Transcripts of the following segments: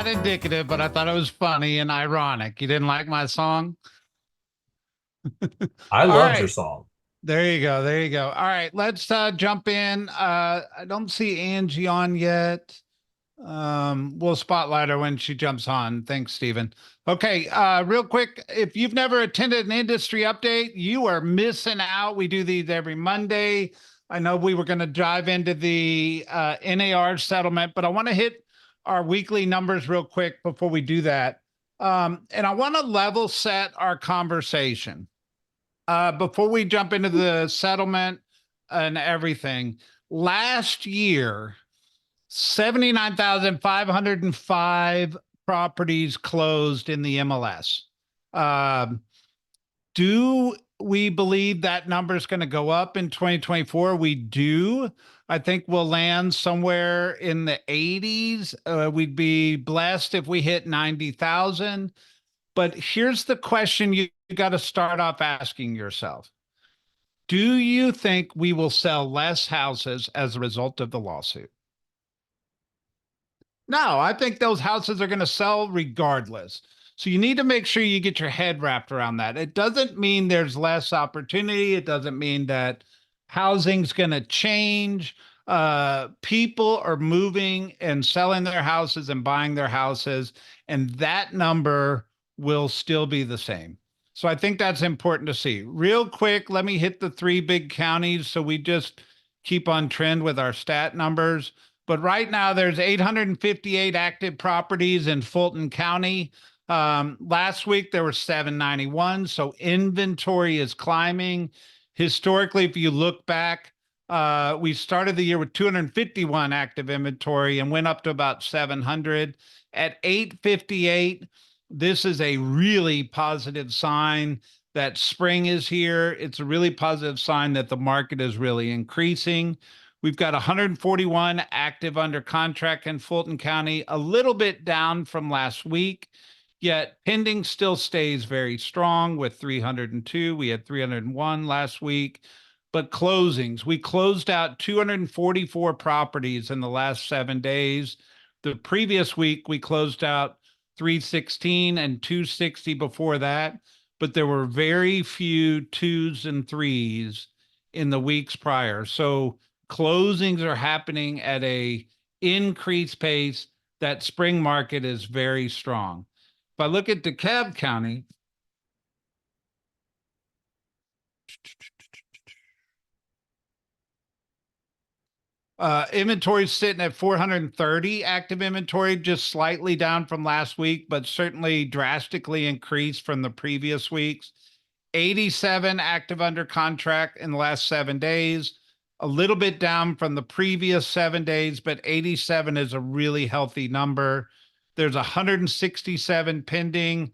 not indicative, but I thought it was funny and ironic. You didn't like my song? I All loved your right. song. There you go. There you go. All right. Let's jump in. I don't see Angie on yet. We'll spotlight her when she jumps on. Thanks, Stephen. Okay, real quick, if you've never attended an industry update, you are missing out. We do these every Monday. I know we were going to dive into the NAR settlement, but I want to hit our weekly numbers real quick before we do that. And I want to level set our conversation. Before we jump into the settlement and everything, last year, 79,505 properties closed in the MLS. Do we believe that number is going to go up in 2024? We do. I think we'll land somewhere in the 80s. We'd be blessed if we hit 90,000. But here's the question you got to start off asking yourself. Do you think we will sell less houses as a result of the lawsuit? No, I think those houses are going to sell regardless. So you need to make sure you get your head wrapped around that. It doesn't mean there's less opportunity. It doesn't mean that housing's going to change. People are moving and selling their houses and buying their houses, and that number will still be the same. So I think that's important to see. Real quick, let me hit the three big counties so we just keep on trend with our stat numbers. But right now, there's 858 active properties in Fulton County. Last week, there were 791. So inventory is climbing. Historically, if you look back, we started the year with 251 active inventory and went up to about 700. At 858, this is a really positive sign that spring is here. It's a really positive sign that the market is really increasing. We've got 141 active under contract in Fulton County, a little bit down from last week, yet pending still stays very strong with 302. We had 301 last week. But closings, we closed out 244 properties in the last 7 days. The previous week, we closed out 316 and 260 before that, but there were very few twos and threes in the weeks prior. So closings are happening at a increased pace. That spring market is very strong. If I look at DeKalb County, inventory is sitting at 430 active inventory, just slightly down from last week, but certainly drastically increased from the previous weeks. 87 active under contract in the last 7 days, a little bit down from the previous 7 days, but 87 is a really healthy number. There's 167 pending,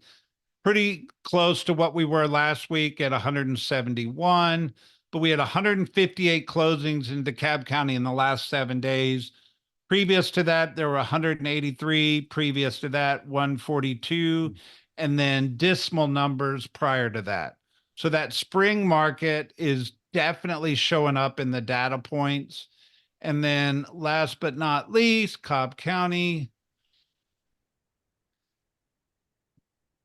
pretty close to what we were last week at 171, but we had 158 closings in DeKalb County in the last 7 days. Previous to that, there were 183. Previous to that, 142, and then dismal numbers prior to that. So that spring market is definitely showing up in the data points. And then last but not least, Cobb County.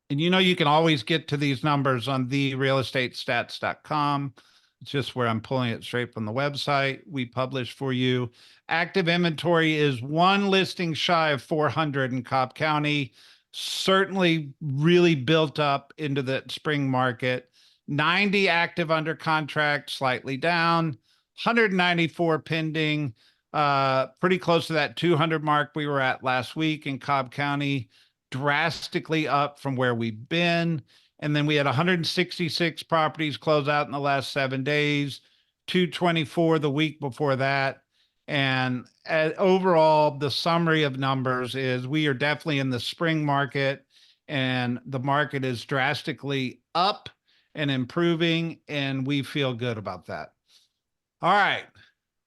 And you can always get to these numbers on therealestatestats.com. It's just where I'm pulling it straight from the website we publish for you. Active inventory is one listing shy of 400 in Cobb County. Certainly really built up into the spring market. 90 active under contract, slightly down. 194 pending, pretty close to that 200 mark we were at last week in Cobb County. Drastically up from where we've been. And then we had 166 properties close out in the last 7 days, 224 the week before that. And overall, the summary of numbers is we are definitely in the spring market, and the market is drastically up and improving, and we feel good about that. All right.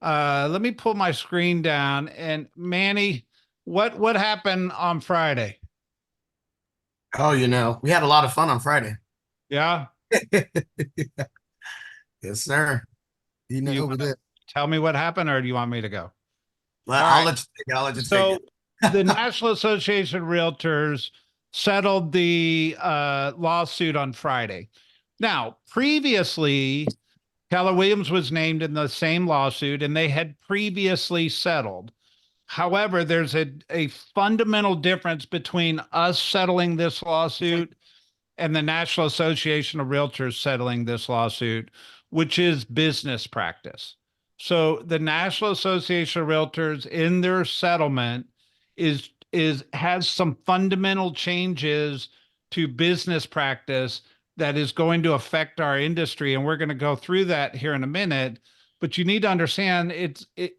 Let me pull my screen down. And Manny, what happened on Friday? Oh, we had a lot of fun on Friday. Yeah. Yes, sir. You We did. tell me what happened, or do you want me to go? Well, All I'll right. let you take it. I'll let you take So it. the National Association of Realtors settled the lawsuit on Friday. Now, previously, Keller Williams was named in the same lawsuit and they had previously settled. However, there's a fundamental difference between us settling this lawsuit and the National Association of Realtors settling this lawsuit, which is business practice. So the National Association of Realtors in their settlement is has some fundamental changes to business practice that is going to affect our industry, and we're going to go through that here in a minute. But you need to understand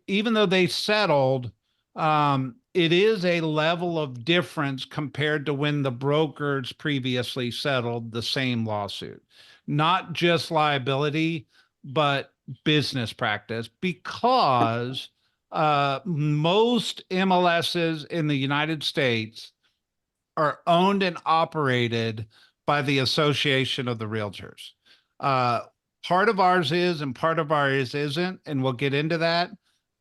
even though they settled, it is a level of difference compared to when the brokers previously settled the same lawsuit. Not just liability, but business practice, because most MLSs in the United States are owned and operated by the Association of the Realtors. Uh, Part of ours is, and part of ours isn't, and we'll get into that.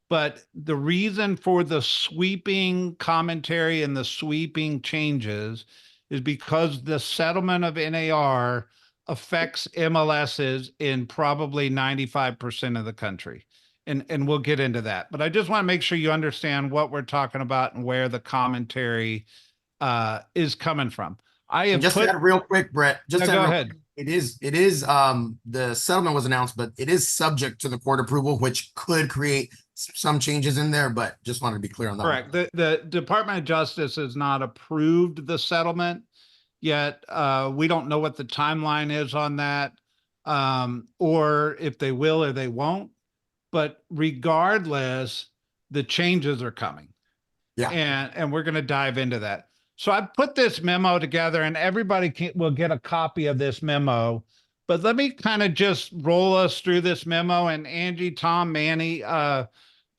But the reason for the sweeping commentary and the sweeping changes is because the settlement of NAR affects MLSs in probably 95% of the country. And we'll get into that. But I just want to make sure you understand what we're talking about and where the commentary is coming from. I And have just to put, add real quick, Brett, just yeah, to add go real ahead. quick, the settlement was announced, but it is subject to the court approval, which could create some changes in there, but just wanted to be clear on that one. Correct. The Department of Justice has not approved the settlement yet. We don't know what the timeline is on that, or if they will or they won't. But regardless, the changes are coming. Yeah. And we're going to dive into that. So I put this memo together, and everybody will get a copy of this memo. But let me kind of just roll us through this memo. And Angie, Tom, Manny,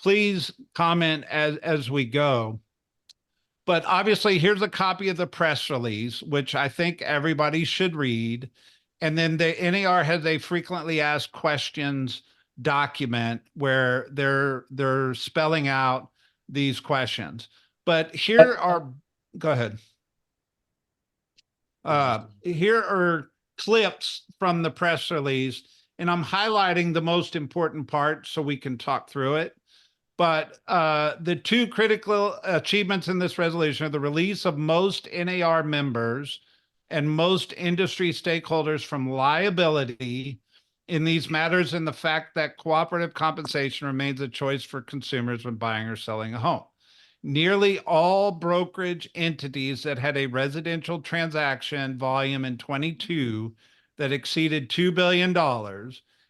please comment as we go. But obviously, here's a copy of the press release, which I think everybody should read. And then the NAR has a frequently asked questions document where they're spelling out these questions. But here are, go ahead. Here are clips from the press release, and I'm highlighting the most important part so we can talk through it. But the two critical achievements in this resolution are the release of most NAR members and most industry stakeholders from liability in these matters, and the fact that cooperative compensation remains a choice for consumers when buying or selling a home. Nearly all brokerage entities that had a residential transaction volume in 22 that exceeded $2 billion,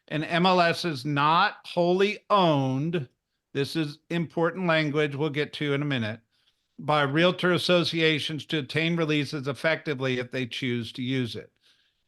and MLS is not wholly owned, this is important language we'll get to in a minute, by realtor associations to obtain releases effectively if they choose to use it.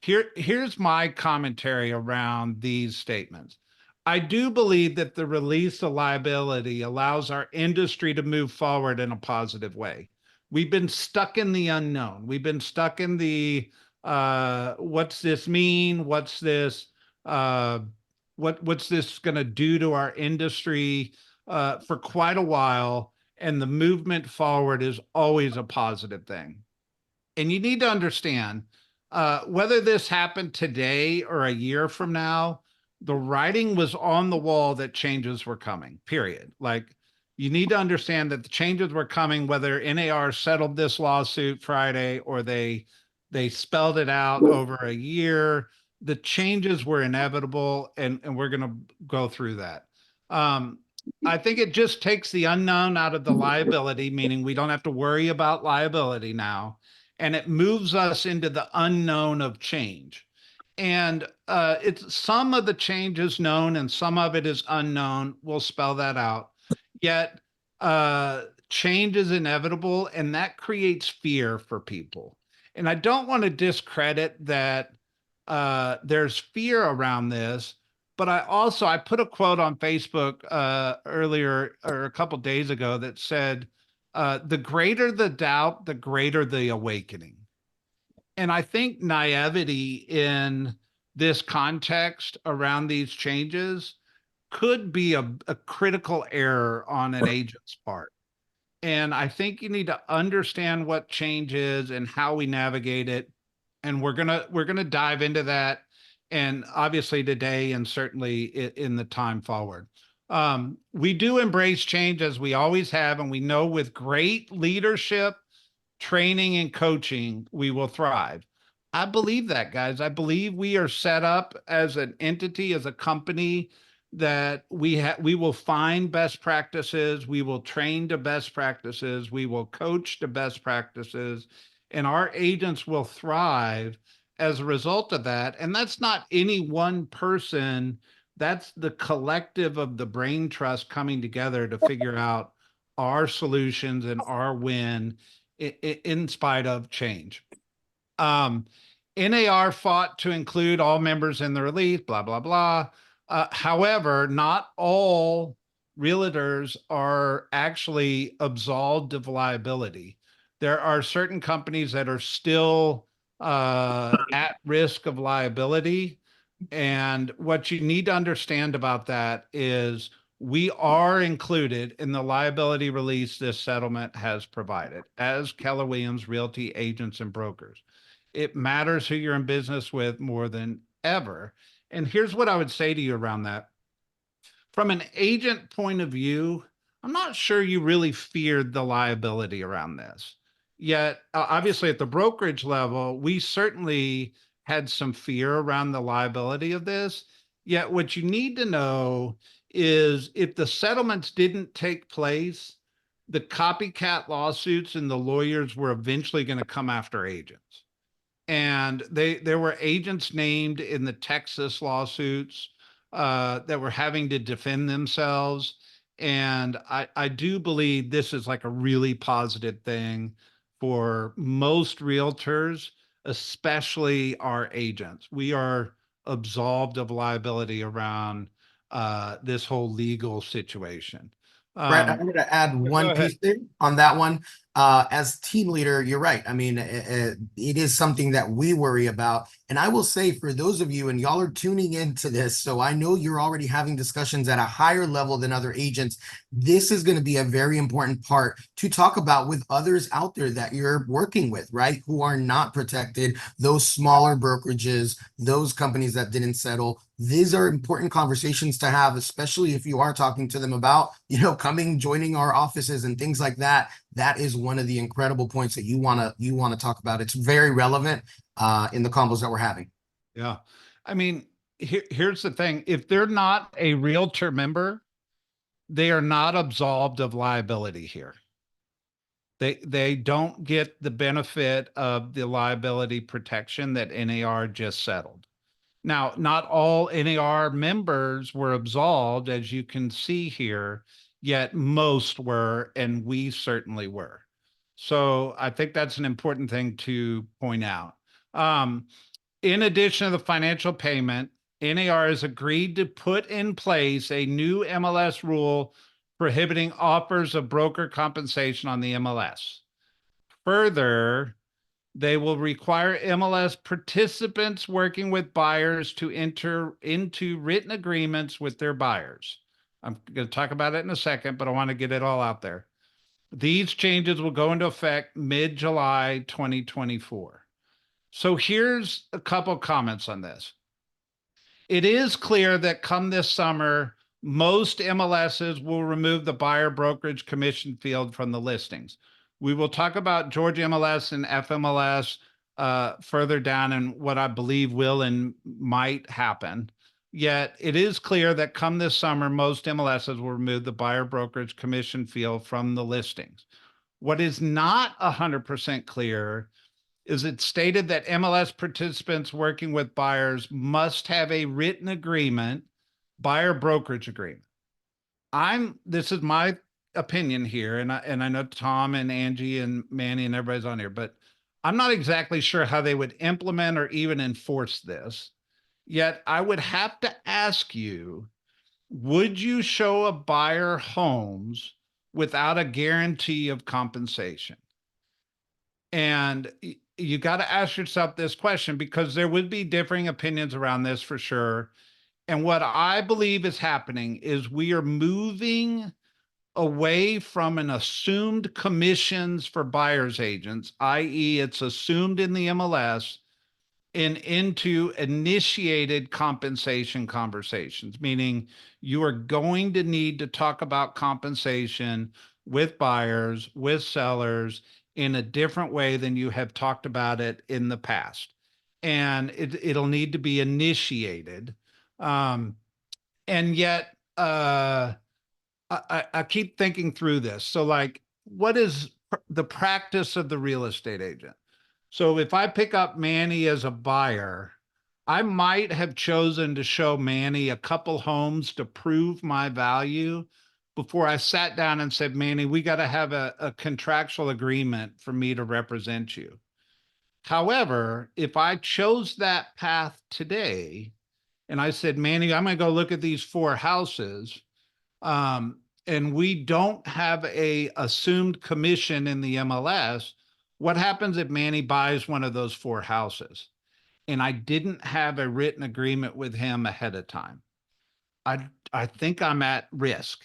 Here's my commentary around these statements. I do believe that the release of liability allows our industry to move forward in a positive way. We've been stuck in the unknown. We've been stuck in the what's this mean? What's this what's this going to do to our industry for quite a while, and the movement forward is always a positive thing. And you need to understand whether this happened today or a year from now, the writing was on the wall that changes were coming, period. Like, you need to understand that the changes were coming, whether NAR settled this lawsuit Friday or they spelled it out over a year. The changes were inevitable, and we're going to go through that. I think it just takes the unknown out of the liability, meaning we don't have to worry about liability now, and it moves us into the unknown of change. And it's some of the change is known and some of it is unknown. We'll spell that out. Yet change is inevitable, and that creates fear for people. And I don't want to discredit that there's fear around this, but I put a quote on Facebook earlier or a couple days ago that said, "The greater the doubt, the greater the awakening." And I think naivety in this context around these changes could be a critical error on an agent's part. And I think you need to understand what change is and how we navigate it. And we're gonna dive into that, and obviously today, and certainly in the time forward. We do embrace change as we always have, and we know with great leadership, training, and coaching, we will thrive. I believe that, guys. I believe we are set up as an entity, as a company, that we will find best practices, we will train to best practices, we will coach to best practices, and our agents will thrive as a result of that. And that's not any one person, that's the collective of the brain trust coming together to figure out our solutions and our win in spite of change. Um, NAR fought to include all members in the release, blah, blah, blah. However, not all realtors are actually absolved of liability. There are certain companies that are still at risk of liability. And what you need to understand about that is we are included in the liability release this settlement has provided as Keller Williams Realty agents and brokers. It matters who you're in business with more than ever. And here's what I would say to you around that. From an agent point of view, I'm not sure you really feared the liability around this. Yet, obviously, at the brokerage level, we certainly had some fear around the liability of this. Yet, what you need to know is if the settlements didn't take place, the copycat lawsuits and the lawyers were eventually going to come after agents. And there were agents named in the Texas lawsuits that were having to defend themselves. And I do believe this is like a really positive thing for most realtors, especially our agents. We are absolved of liability around this whole legal situation. Brett, I'm Um, going to add Go one ahead. piece there on that one. As team leader, you're right. I mean, it is something that we worry about. And I will say for those of you, and y'all are tuning into this, so I know you're already having discussions at a higher level than other agents. This is going to be a very important part to talk about with others out there that you're working with, right? Who are not protected, those smaller brokerages, those companies that didn't settle. These are important conversations to have, especially if you are talking to them about, coming, joining our offices and things like that. That is one of the incredible points that you want to talk about. It's very relevant in the combos that we're having. Yeah. I mean, here's the thing. If they're not a realtor member, they are not absolved of liability here. They don't get the benefit of the liability protection that NAR just settled. Now, not all NAR members were absolved, as you can see here, yet most were, and we certainly were. So I think that's an important thing to point out. Um, in addition to the financial payment, NAR has agreed to put in place a new MLS rule prohibiting offers of broker compensation on the MLS. Further, they will require MLS participants working with buyers to enter into written agreements with their buyers. I'm going to talk about it in a second, but I want to get it all out there. These changes will go into effect mid-July 2024. So here's a couple comments on this. It is clear that come this summer, most MLSs will remove the buyer brokerage commission field from the listings. We will talk about Georgia MLS and FMLS further down and what I believe will and might happen. Yet it is clear that come this summer, most MLSs will remove the buyer brokerage commission field from the listings. What is not 100% clear is it stated that MLS participants working with buyers must have a written agreement, buyer brokerage agreement. This is my opinion here, and I know Tom and Angie and Manny and everybody's on here, but I'm not exactly sure how they would implement or even enforce this. Yet I would have to ask you, would you show a buyer homes without a guarantee of compensation? And you got to ask yourself this question because there would be differing opinions around this for sure. And what I believe is happening is we are moving away from an assumed commissions for buyer's agents, i.e., it's assumed in the MLS, and into initiated compensation conversations, meaning you are going to need to talk about compensation with buyers, with sellers in a different way than you have talked about it in the past. And it'll need to be initiated. Um, and yet, I keep thinking through this. So, like, what is the practice of the real estate agent? So, if I pick up Manny as a buyer, I might have chosen to show Manny a couple homes to prove my value before I sat down and said, Manny, we got to have a contractual agreement for me to represent you. However, if I chose that path today and I said, Manny, I'm going to go look at these four houses, and we don't have a assumed commission in the MLS, what happens if Manny buys one of those four houses and I didn't have a written agreement with him ahead of time? I think I'm at risk.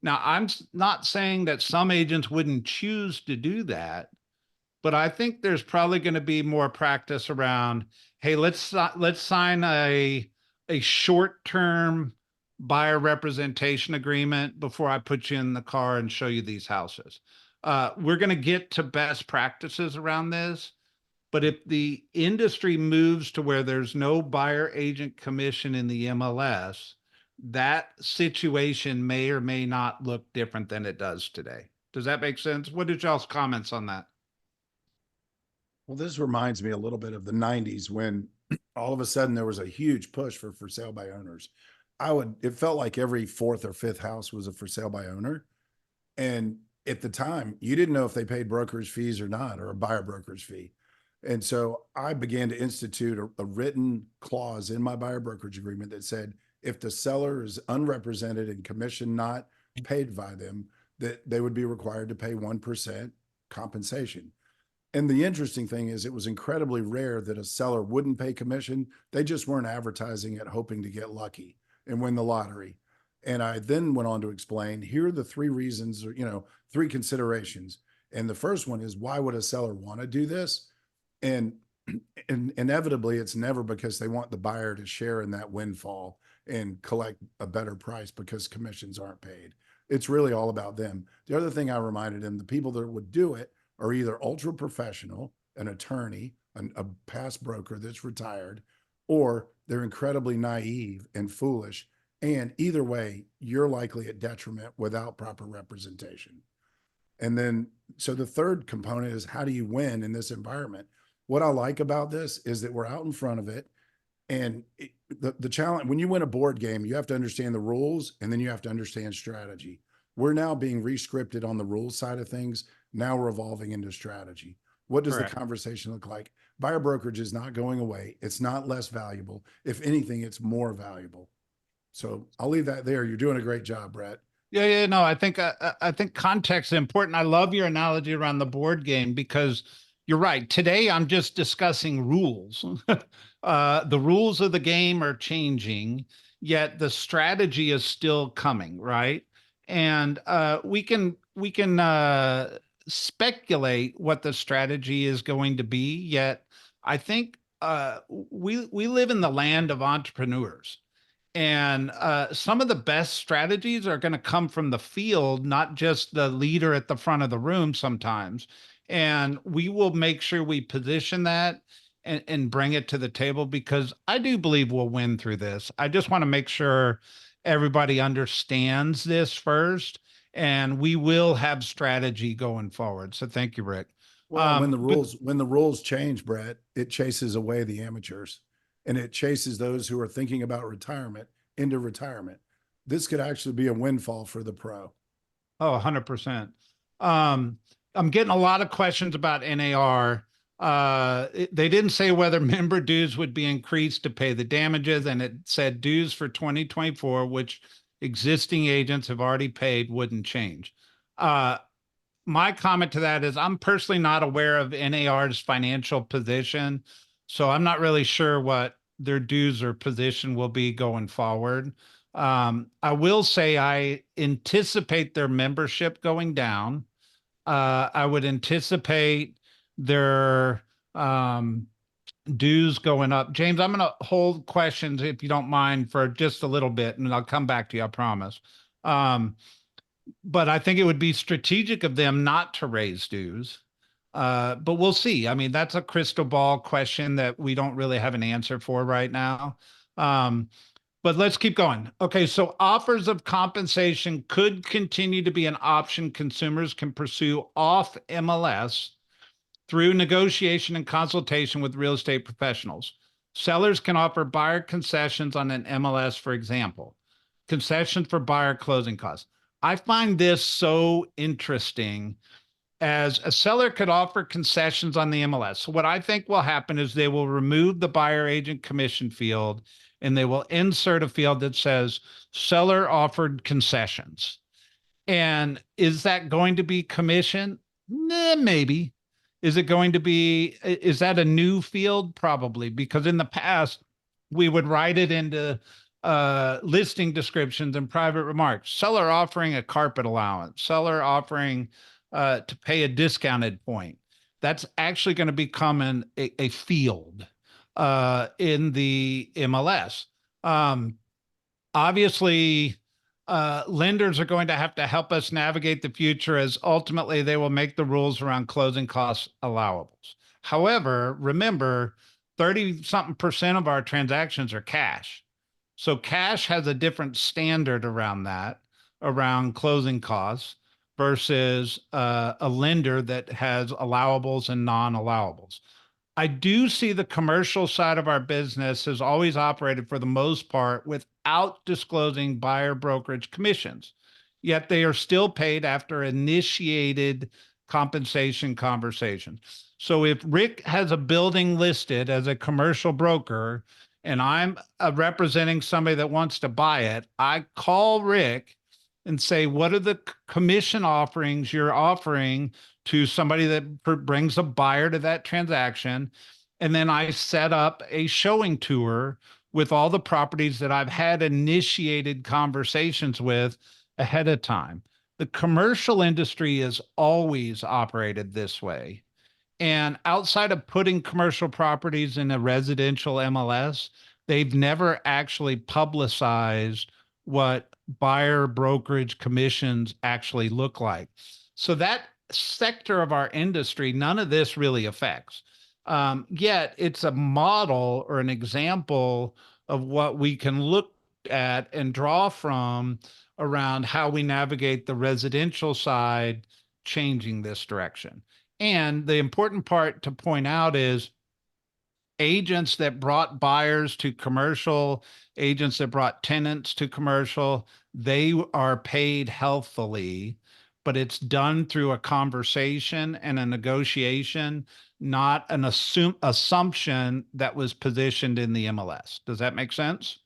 Now, I'm not saying that some agents wouldn't choose to do that, but I think there's probably going to be more practice around, hey, let's sign a short-term buyer representation agreement before I put you in the car and show you these houses. We're going to get to best practices around this, but if the industry moves to where there's no buyer agent commission in the MLS, that situation may or may not look different than it does today. Does that make sense? What are y'all's comments on that? Well, this reminds me a little bit of the 90s when all of a sudden there was a huge push for sale by owners. It felt like every fourth or fifth house was a for sale by owner. And at the time, you didn't know if they paid brokerage fees or not, or a buyer brokerage fee. And so I began to institute a written clause in my buyer brokerage agreement that said if the seller is unrepresented and commission not paid by them, that they would be required to pay 1% compensation. And the interesting thing is, it was incredibly rare that a seller wouldn't pay commission. They just weren't advertising it, hoping to get lucky and win the lottery. And I then went on to explain, here are the three reasons, or, three considerations. And the first one is, why would a seller want to do this? And inevitably, it's never because they want the buyer to share in that windfall and collect a better price because commissions aren't paid. It's really all about them. The other thing I reminded him, the people that would do it are either ultra professional, an attorney, a past broker that's retired, or they're incredibly naive and foolish. And either way, you're likely at detriment without proper representation. And then, so the third component is, how do you win in this environment? What I like about this is that we're out in front of it. And the challenge, when you win a board game, you have to understand the rules, and then you have to understand strategy. We're now being re-scripted on the rules side of things. Now we're evolving into strategy. What does Correct. the conversation look like? Buyer brokerage is not going away. It's not less valuable. If anything, it's more valuable. So I'll leave that there. You're doing a great job, Brett. Yeah, no, I think context is important. I love your analogy around the board game because you're right. Today, I'm just discussing rules. The rules of the game are changing, yet the strategy is still coming, right? And we can speculate what the strategy is going to be. Yet, I think we live in the land of entrepreneurs. And some of the best strategies are going to come from the field, not just the leader at the front of the room sometimes. And we will make sure we position that and bring it to the table because I do believe we'll win through this. I just want to make sure everybody understands this first, and we will have strategy going forward. So thank you, Rick. Well, when But the rules change, Brett, it chases away the amateurs, and it chases those who are thinking about retirement into retirement. This could actually be a windfall for the pro. Oh, 100%. Um, I'm getting a lot of questions about NAR. They didn't say whether member dues would be increased to pay the damages, and it said dues for 2024, which existing agents have already paid, wouldn't change. Uh, my comment to that is I'm personally not aware of NAR's financial position, so I'm not really sure what their dues or position will be going forward. I will say I anticipate their membership going down. I would anticipate their dues going up. James, I'm going to hold questions if you don't mind for just a little bit, and I'll come back to you, I promise. But I think it would be strategic of them not to raise dues. But we'll see. I mean, that's a crystal ball question that we don't really have an answer for right now. But let's keep going. Okay, so offers of compensation could continue to be an option consumers can pursue off MLS through negotiation and consultation with real estate professionals. Sellers can offer buyer concessions on an MLS, for example, concessions for buyer closing costs. I find this so interesting, as a seller could offer concessions on the MLS. So what I think will happen is they will remove the buyer agent commission field and they will insert a field that says seller offered concessions. And is that going to be commission? Maybe. Is it going to be, is that a new field? Probably, because in the past, we would write it into listing descriptions and private remarks. Seller offering a carpet allowance, seller offering to pay a discounted point. That's actually going to become a field in the MLS. Obviously, lenders are going to have to help us navigate the future, as ultimately they will make the rules around closing costs allowables. However, remember, 30-something% of our transactions are cash. So cash has a different standard around that, around closing costs, versus a lender that has allowables and non-allowables. I do see the commercial side of our business has always operated for the most part without disclosing buyer brokerage commissions, yet they are still paid after initiated compensation conversations. So if Rick has a building listed as a commercial broker and I'm representing somebody that wants to buy it, I call Rick and say, what are the commission offerings you're offering to somebody that brings a buyer to that transaction? And then I set up a showing tour with all the properties that I've had initiated conversations with ahead of time. The commercial industry is always operated this way. And outside of putting commercial properties in a residential MLS, they've never actually publicized what buyer brokerage commissions actually look like. So that sector of our industry, none of this really affects. Yet it's a model or an example of what we can look at and draw from around how we navigate the residential side changing this direction. And the important part to point out is agents that brought buyers to commercial, agents that brought tenants to commercial, they are paid healthily, but it's done through a conversation and a negotiation, not an assumption that was positioned in the MLS. Does that make sense?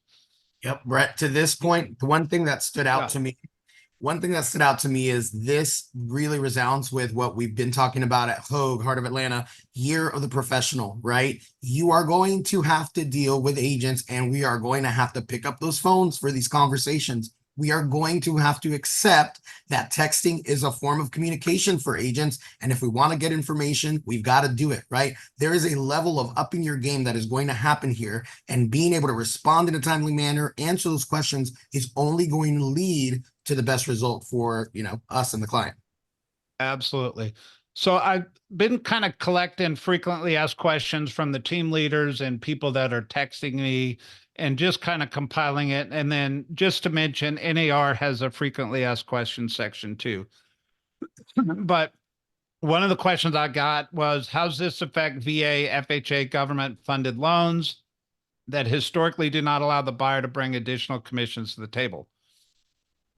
Yep, Brett, to this point, the one thing that stood out Yeah. to me, is this really resounds with what we've been talking about at Hogue, Heart of Atlanta, Year of the Professional, right? You are going to have to deal with agents, and we are going to have to pick up those phones for these conversations. We are going to have to accept that texting is a form of communication for agents. And if we want to get information, we've got to do it, right? There is a level of upping your game that is going to happen here. And being able to respond in a timely manner, answer those questions is only going to lead to the best result for, us and the client. Absolutely. So I've been kind of collecting frequently asked questions from the team leaders and people that are texting me and just kind of compiling it. And then just to mention, NAR has a frequently asked questions section too. But one of the questions I got was, how's this affect VA, FHA government funded loans that historically do not allow the buyer to bring additional commissions to the table?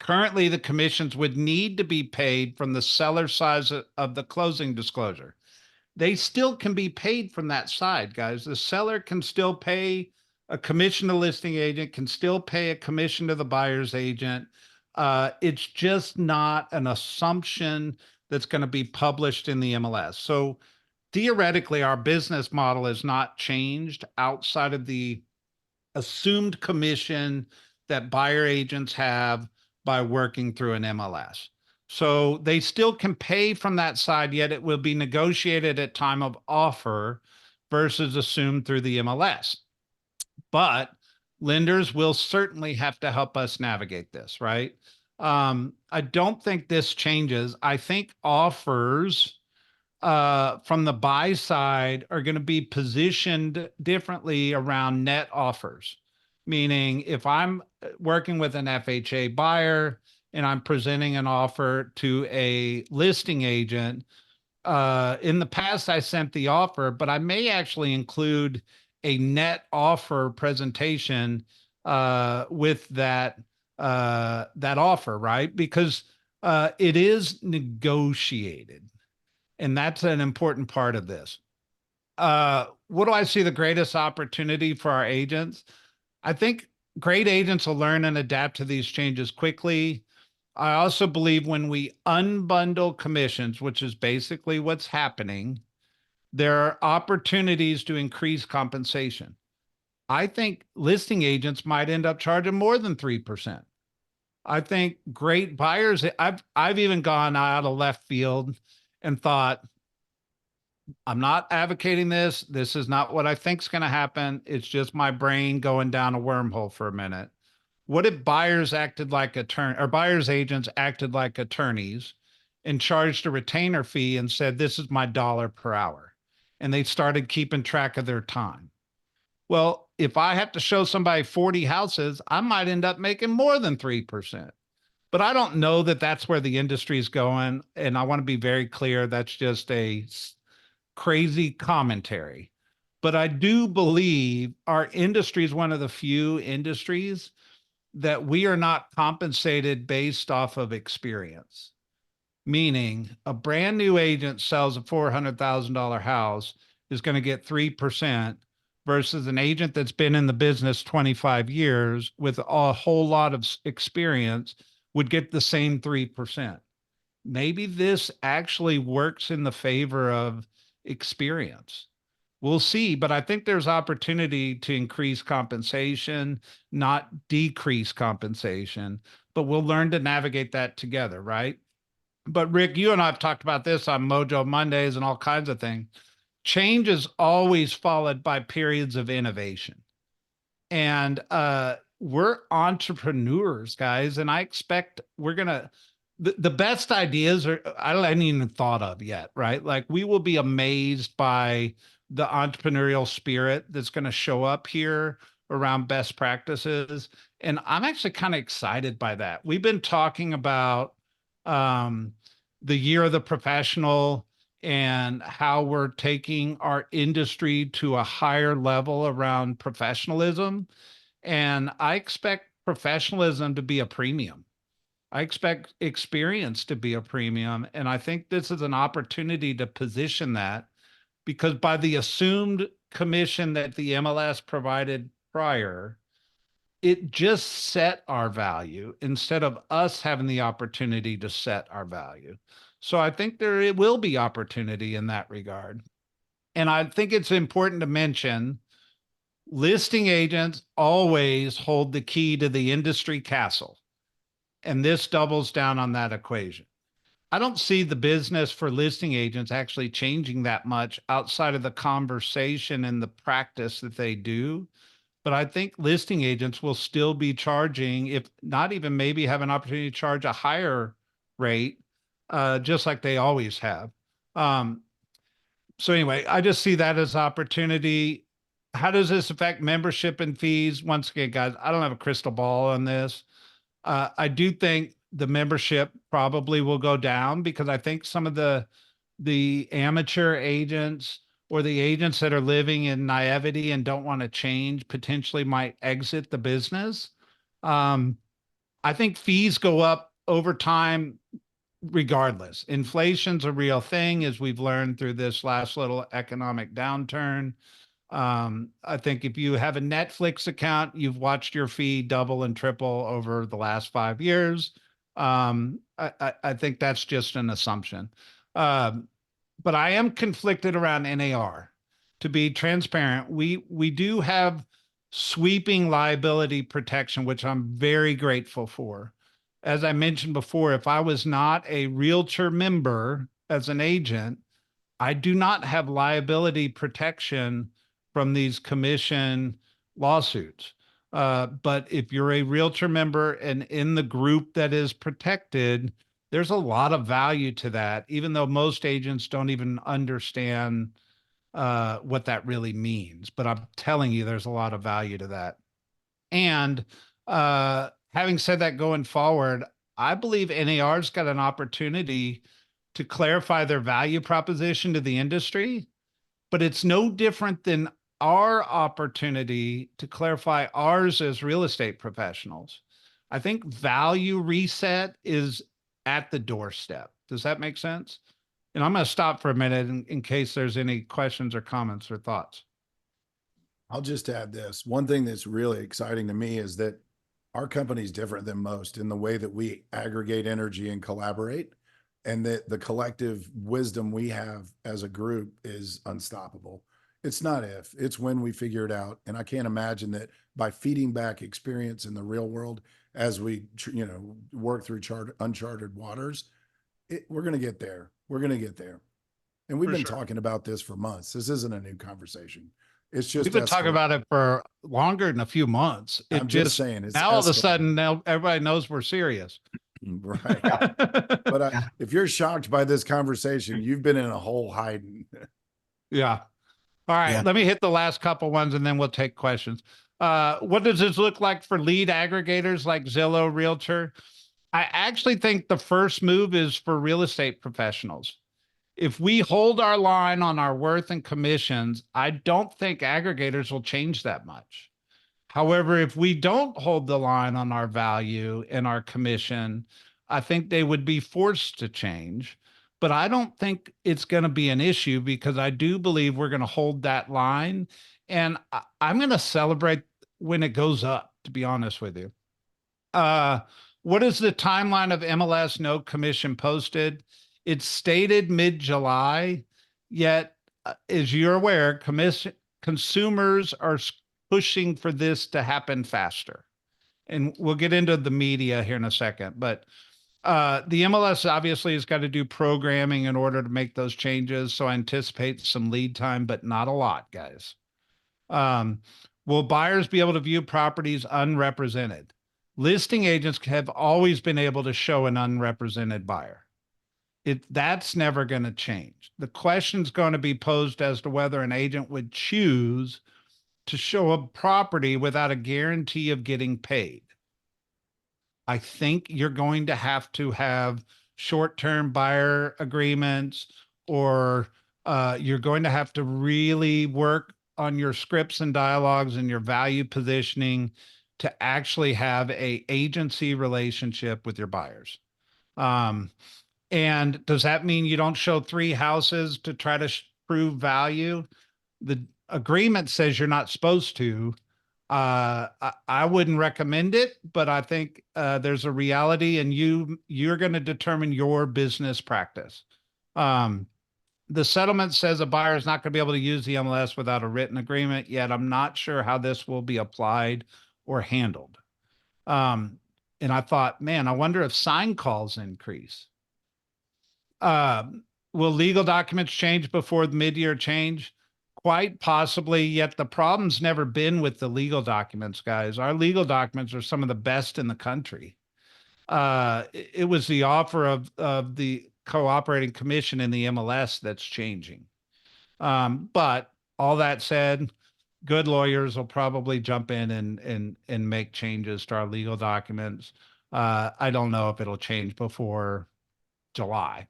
Currently, the commissions would need to be paid from the seller side of the closing disclosure. They still can be paid from that side, guys. The seller can still pay a commission to listing agent, can still pay a commission to the buyer's agent. It's just not an assumption that's going to be published in the MLS. So theoretically, our business model has not changed outside of the assumed commission that buyer agents have by working through an MLS. So they still can pay from that side, yet it will be negotiated at time of offer versus assumed through the MLS. But lenders will certainly have to help us navigate this, right? I don't think this changes. I think offers from the buy side are going to be positioned differently around net offers. Meaning, if I'm working with an FHA buyer and I'm presenting an offer to a listing agent, in the past, I sent the offer, but I may actually include a net offer presentation with that offer, right? Because it is negotiated, and that's an important part of this. What do I see the greatest opportunity for our agents? I think great agents will learn and adapt to these changes quickly. I also believe when we unbundle commissions, which is basically what's happening, there are opportunities to increase compensation. I think listing agents might end up charging more than 3%. I think great buyers, I've even gone out of left field and thought, I'm not advocating this. This is not what I think is going to happen. It's just my brain going down a wormhole for a minute. What if buyers acted like buyers agents acted like attorneys and charged a retainer fee and said, this is my dollar per hour. And they started keeping track of their time. Well, if I have to show somebody 40 houses, I might end up making more than 3%. But I don't know that that's where the industry is going. And I want to be very clear. That's just a crazy commentary. But I do believe our industry is one of the few industries that we are not compensated based off of experience. Meaning a brand new agent sells a $400,000 house is going to get 3% versus an agent that's been in the business 25 years with a whole lot of experience would get the same 3%. Maybe this actually works in the favor of experience. We'll see, but I think there's opportunity to increase compensation, not decrease compensation, but we'll learn to navigate that together, right? But Rick, you and I have talked about this on Mojo Mondays and all kinds of things. Change is always followed by periods of innovation. And we're entrepreneurs, guys, and I expect we're going to, the best ideas are, I hadn't even thought of yet, right? Like we will be amazed by the entrepreneurial spirit that's going to show up here around best practices. And I'm actually kind of excited by that. We've been talking about the year of the professional and how we're taking our industry to a higher level around professionalism. And I expect professionalism to be a premium. I expect experience to be a premium. And I think this is an opportunity to position that, because by the assumed commission that the MLS provided prior, it just set our value instead of us having the opportunity to set our value. So I think there will be opportunity in that regard. And I think it's important to mention listing agents always hold the key to the industry castle. And this doubles down on that equation. I don't see the business for listing agents actually changing that much outside of the conversation and the practice that they do. But I think listing agents will still be charging, if not even maybe have an opportunity to charge a higher rate, just like they always have. So anyway, I just see that as opportunity. How does this affect membership and fees? Once again, guys, I don't have a crystal ball on this. I do think the membership probably will go down because I think some of the amateur agents or the agents that are living in naivety and don't want to change potentially might exit the business. I think fees go up over time regardless. Inflation's a real thing, as we've learned through this last little economic downturn. I think if you have a Netflix account, you've watched your fee double and triple over the last 5 years. I think that's just an assumption. But I am conflicted around NAR. To be transparent, we do have sweeping liability protection, which I'm very grateful for. As I mentioned before, if I was not a realtor member as an agent, I do not have liability protection from these commission lawsuits. But if you're a realtor member and in the group that is protected, there's a lot of value to that, even though most agents don't even understand what that really means. But I'm telling you, there's a lot of value to that. And having said that, going forward, I believe NAR's got an opportunity to clarify their value proposition to the industry, but it's no different than our opportunity to clarify ours as real estate professionals. I think value reset is at the doorstep. Does that make sense? And I'm going to stop for a minute in case there's any questions or comments or thoughts. I'll just add this. One thing that's really exciting to me is that our company is different than most in the way that we aggregate energy and collaborate, and that the collective wisdom we have as a group is unstoppable. It's not if, it's when we figure it out. And I can't imagine that by feeding back experience in the real world as we, work through uncharted waters, we're going to get there. We're going to get there. And we've For been sure. talking about this for months. This isn't a new conversation. It's just We've been talking about it for longer than a few months. It I'm just saying, it's now all of a escalating. sudden now everybody knows we're serious. Right. Yeah. But Yeah. if you're shocked by this conversation, you've been in a hole hiding. Yeah. All right. Yeah. Let me hit the last couple ones and then we'll take questions. What does this look like for lead aggregators like Zillow, Realtor? I actually think the first move is for real estate professionals. If we hold our line on our worth and commissions, I don't think aggregators will change that much. However, if we don't hold the line on our value and our commission, I think they would be forced to change. But I don't think it's going to be an issue because I do believe we're going to hold that line. And I'm going to celebrate when it goes up, to be honest with you. What is the timeline of MLS no commission posted? It's stated mid-July, yet, as you're aware, consumers are pushing for this to happen faster. And we'll get into the media here in a second, but the MLS obviously has got to do programming in order to make those changes. So I anticipate some lead time, but not a lot, guys. Will buyers be able to view properties unrepresented? Listing agents have always been able to show an unrepresented buyer. That's never going to change. The question's going to be posed as to whether an agent would choose to show a property without a guarantee of getting paid. I think you're going to have short-term buyer agreements, or you're going to have to really work on your scripts and dialogues and your value positioning to actually have a agency relationship with your buyers. And does that mean you don't show 3 houses to try to prove value? The agreement says you're not supposed to. I wouldn't recommend it, but I think there's a reality, and you're going to determine your business practice. The settlement says a buyer is not going to be able to use the MLS without a written agreement, yet I'm not sure how this will be applied or handled. And I thought, man, I wonder if sign calls increase. Will legal documents change before the mid-year change? Quite possibly, yet the problem's never been with the legal documents, guys. Our legal documents are some of the best in the country. It was the offer of the cooperating commission in the MLS that's changing. But all that said, good lawyers will probably jump in and make changes to our legal documents. I don't know if it'll change before July.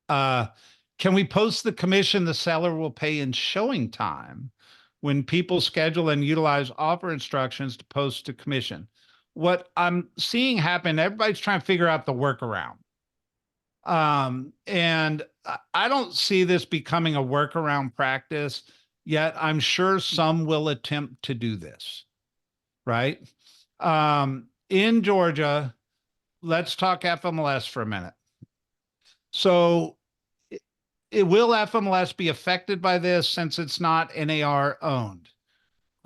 Can we post the commission the seller will pay in showing time when people schedule and utilize offer instructions to post to commission? What I'm seeing happen, everybody's trying to figure out the workaround. And I don't see this becoming a workaround practice, yet I'm sure some will attempt to do this, right? In Georgia, let's talk FMLS for a minute. So will FMLS be affected by this since it's not NAR owned?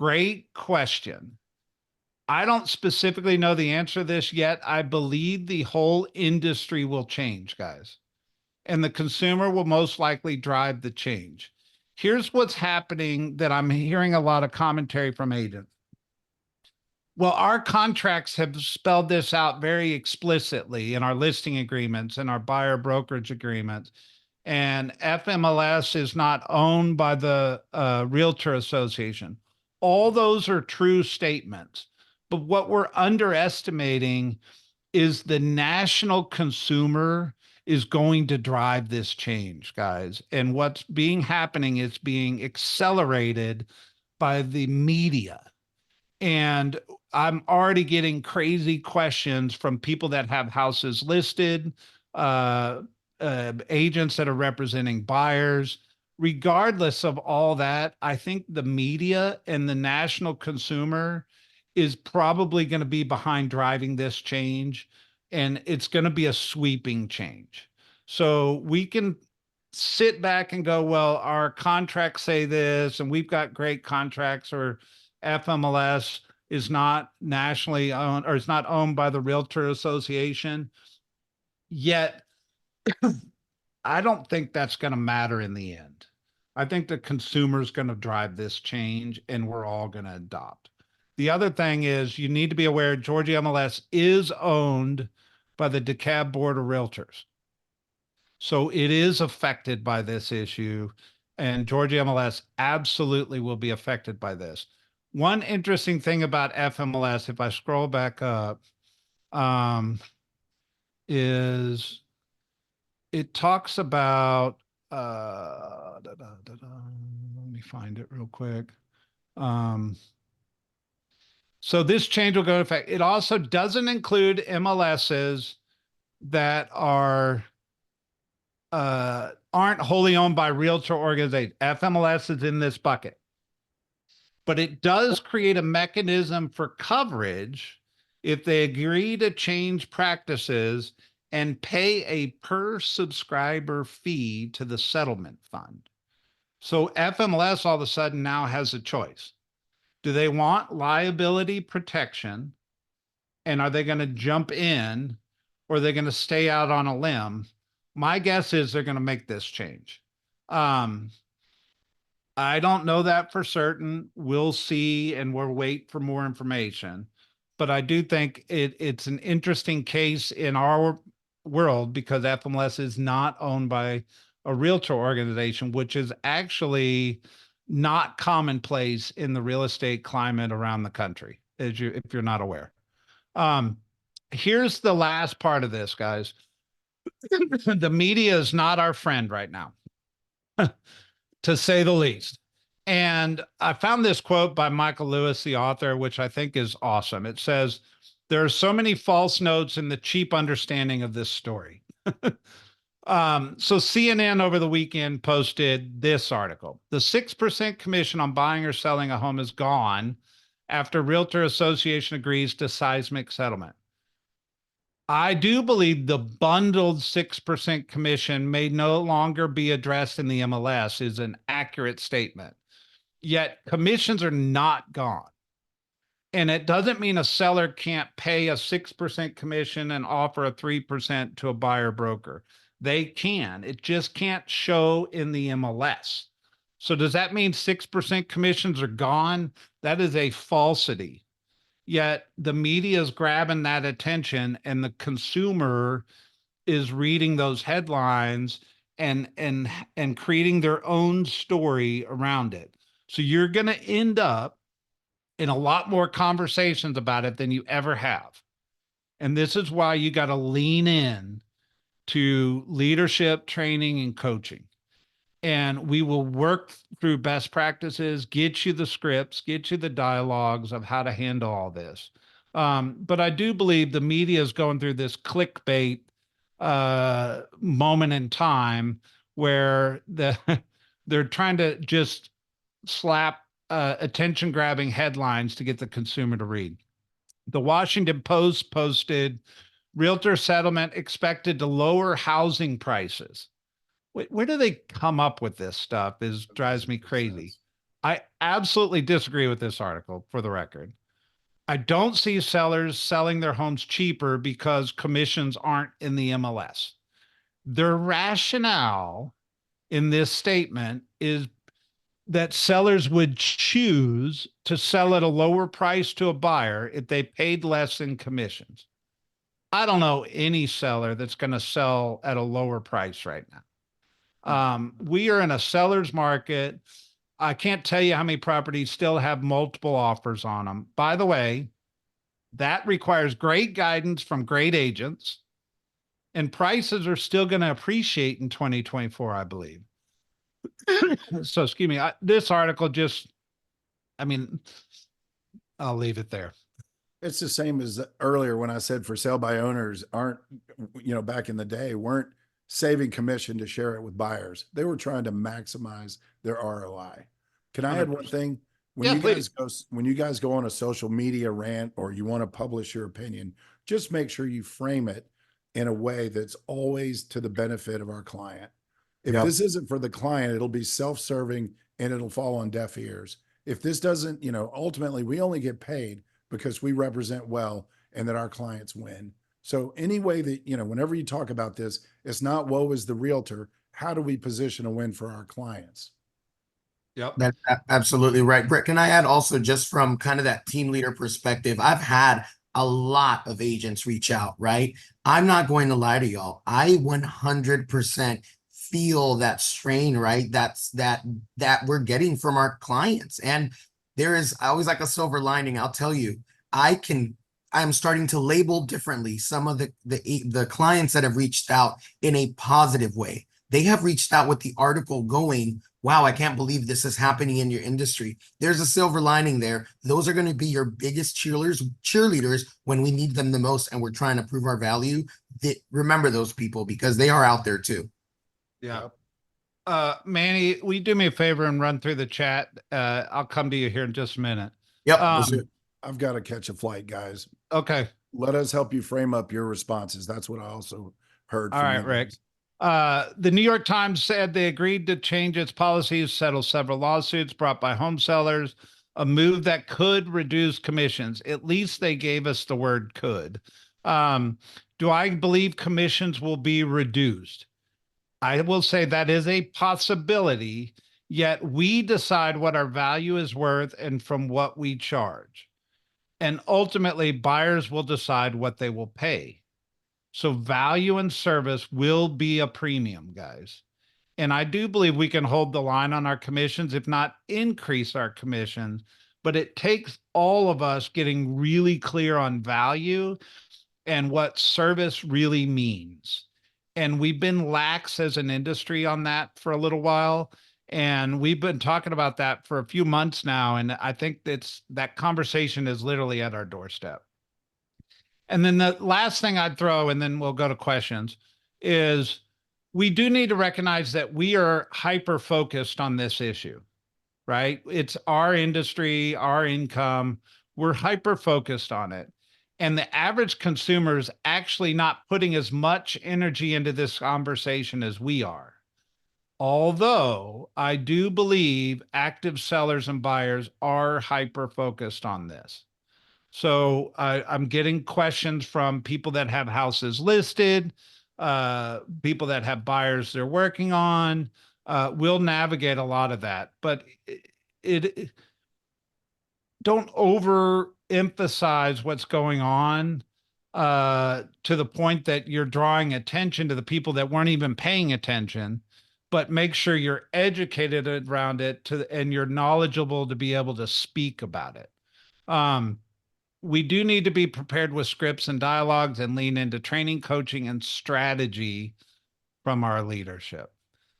Great question. I don't specifically know the answer to this yet. I believe the whole industry will change, guys, and the consumer will most likely drive the change. Here's what's happening that I'm hearing a lot of commentary from agents. Well, our contracts have spelled this out very explicitly in our listing agreements and our buyer brokerage agreements. And FMLS is not owned by the Realtor Association. All those are true statements. But what we're underestimating is the national consumer is going to drive this change, guys. And what's happening is being accelerated by the media. And I'm already getting crazy questions from people that have houses listed, agents that are representing buyers. Regardless of all that, I think the media and the national consumer is probably going to be behind driving this change, and it's going to be a sweeping change. So we can sit back and go, well, our contracts say this, and we've got great contracts, or FMLS is not nationally owned or is not owned by the Realtor Association. Yet, I don't think that's going to matter in the end. I think the consumer's going to drive this change, and we're all going to adopt. The other thing is you need to be aware Georgia MLS is owned by the DeKalb Board of Realtors. So it is affected by this issue, and Georgia MLS absolutely will be affected by this. One interesting thing about FMLS, if I scroll back up, is it talks about, let me find it real quick. So this change will go into effect. It also doesn't include MLSs that aren't wholly owned by realtor organizations. FMLS is in this bucket. But it does create a mechanism for coverage if they agree to change practices and pay a per subscriber fee to the settlement fund. So FMLS all of a sudden now has a choice. Do they want liability protection? And are they going to jump in, or are they going to stay out on a limb? My guess is they're going to make this change. I don't know that for certain. We'll see, and we'll wait for more information. But I do think it's an interesting case in our world because FMLS is not owned by a realtor organization, which is actually not commonplace in the real estate climate around the country, if you're not aware. Here's the last part of this, guys. The media is not our friend right now, to say the least. And I found this quote by Michael Lewis, the author, which I think is awesome. It says, there are so many false notes in the cheap understanding of this story. So CNN over the weekend posted this article. The 6% commission on buying or selling a home is gone after Realtor Association agrees to seismic settlement. I do believe the bundled 6% commission may no longer be addressed in the MLS is an accurate statement. Yet commissions are not gone. And it doesn't mean a seller can't pay a 6% commission and offer a 3% to a buyer broker. They can. It just can't show in the MLS. So does that mean 6% commissions are gone? That is a falsity. Yet the media is grabbing that attention, and the consumer is reading those headlines and creating their own story around it. So you're going to end up in a lot more conversations about it than you ever have. And this is why you got to lean in to leadership training and coaching. And we will work through best practices, get you the scripts, get you the dialogues of how to handle all this. But I do believe the media is going through this clickbait moment in time where they're trying to just slap attention grabbing headlines to get the consumer to read. The Washington Post posted realtor settlement expected to lower housing prices. Where do they come up with this stuff? Drives me crazy. I absolutely disagree with this article, for the record. I don't see sellers selling their homes cheaper because commissions aren't in the MLS. Their rationale in this statement is that sellers would choose to sell at a lower price to a buyer if they paid less in commissions. I don't know any seller that's going to sell at a lower price right now. We are in a seller's market. I can't tell you how many properties still have multiple offers on them. By the way, that requires great guidance from great agents, and prices are still going to appreciate in 2024, I believe. So, excuse me, this article just, I mean, I'll leave it there. It's the same as earlier when I said for sale by owners aren't, back in the day, weren't saving commission to share it with buyers. They were trying to maximize their ROI. Can I add one 100%. thing? Yeah, please. When you guys go on a social media rant or you want to publish your opinion, just make sure you frame it in a way that's always to the benefit of our client. If Yep. this isn't for the client, it'll be self-serving and it'll fall on deaf ears. If this doesn't, ultimately we only get paid because we represent well and that our clients win. So any way that, whenever you talk about this, it's not woe is the realtor. How do we position a win for our clients? Yep. That's absolutely right. Brett, can I add also, just from kind of that team leader perspective, I've had a lot of agents reach out, right? I'm not going to lie to y'all. I 100% feel that strain, right? That we're getting from our clients. And there is always like a silver lining. I'll tell you, I'm starting to label differently some of the clients that have reached out in a positive way. They have reached out with the article going, wow, I can't believe this is happening in your industry. There's a silver lining there. Those are going to be your biggest cheerleaders when we need them the most and we're trying to prove our value. Remember those people because they are out there too. Yeah. Manny, will you do me a favor and run through the chat? I'll come to you here in just a minute. Yep. I've got to catch a flight, guys. Okay. Let us help you frame up your responses. That's what I also heard. All right, Rick. The New York Times said they agreed to change its policies, settle several lawsuits brought by home sellers, a move that could reduce commissions. At least they gave us the word could. Do I believe commissions will be reduced? I will say that is a possibility, yet we decide what our value is worth and from what we charge. And ultimately, buyers will decide what they will pay. So value and service will be a premium, guys. And I do believe we can hold the line on our commissions, if not increase our commissions. But it takes all of us getting really clear on value and what service really means. And we've been lax as an industry on that for a little while. And we've been talking about that for a few months now. And I think that conversation is literally at our doorstep. And then the last thing I'd throw, and then we'll go to questions, is we do need to recognize that we are hyper focused on this issue, right? It's our industry, our income. We're hyper focused on it. And the average consumer is actually not putting as much energy into this conversation as we are. Although I do believe active sellers and buyers are hyper focused on this. So I'm getting questions from people that have houses listed, people that have buyers they're working on. We'll navigate a lot of that, but it don't overemphasize what's going on to the point that you're drawing attention to the people that weren't even paying attention. But make sure you're educated around it and you're knowledgeable to be able to speak about it. We do need to be prepared with scripts and dialogues and lean into training, coaching, and strategy from our leadership.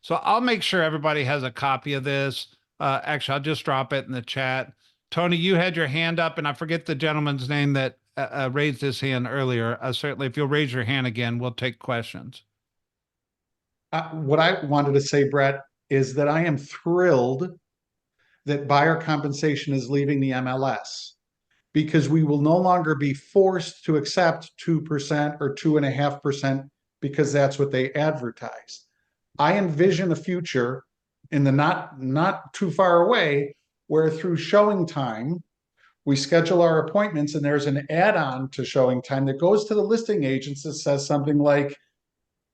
So I'll make sure everybody has a copy of this. Actually, I'll just drop it in the chat. Tony, you had your hand up, and I forget the gentleman's name that raised his hand earlier. Certainly, if you'll raise your hand again, we'll take questions. What I wanted to say, Brett, is that I am thrilled that buyer compensation is leaving the MLS, because we will no longer be forced to accept 2% or 2.5% because that's what they advertise. I envision a future in the not too far away where through showing time, we schedule our appointments and there's an add-on to showing time that goes to the listing agents that says something like,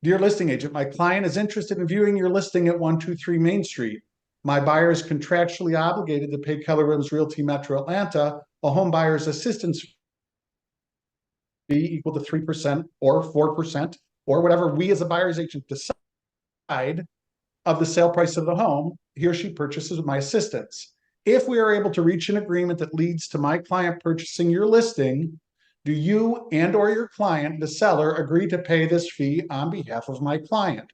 "Dear listing agent, my client is interested in viewing your listing at 123 Main Street. My buyer is contractually obligated to pay Keller Williams Realty Metro Atlanta a home buyer's assistance fee equal to 3% or 4% or whatever we as a buyer's agent decide of the sale price of the home he or she purchases with my assistance. If we are able to reach an agreement that leads to my client purchasing your listing, do you and or your client, the seller, agree to pay this fee on behalf of my client?"